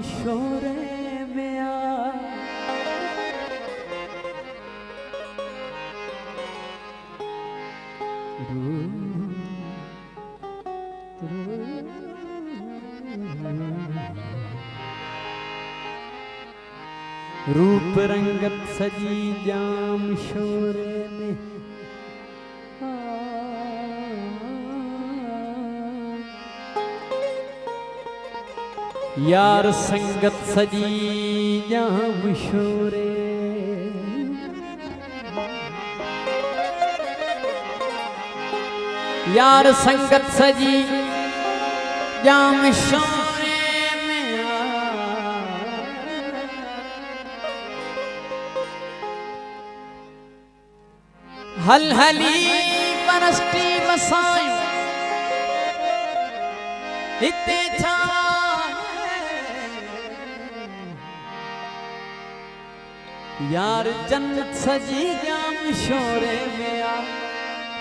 शोरे में आ रूप रंगत सजी जाम शोरे में यार संगत सजी जाम शोरे यार संगत सजी जाम शोरे में हल हली परस्टी बसायो इते छा यार जन्नत सजी जाम शोरे में आ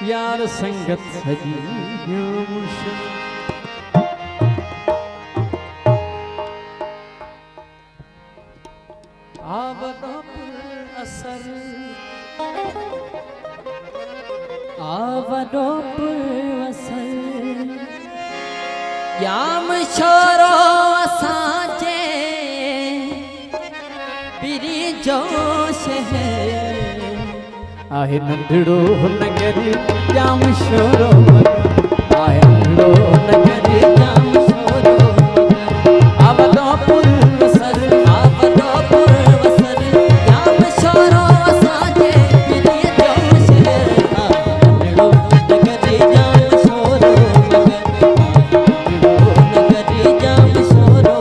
यार संगत सजी जाम शोरे आवदो असर आवदो असर याम शोरो असांजे पिरी जोश है आहे नंढड़ो नगरी जाम शोरो आहे नंढड़ो नगरी जाम शोरो आवदो असर आवदो असर याम शोरो असांजे पिरी जोश है नंढड़ो नगरी जाम शोरो नगरी जाम शोरो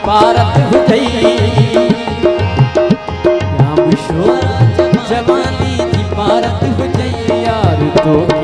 पारत हो गई राम शोरा जवानी की पारत हो गई यार तो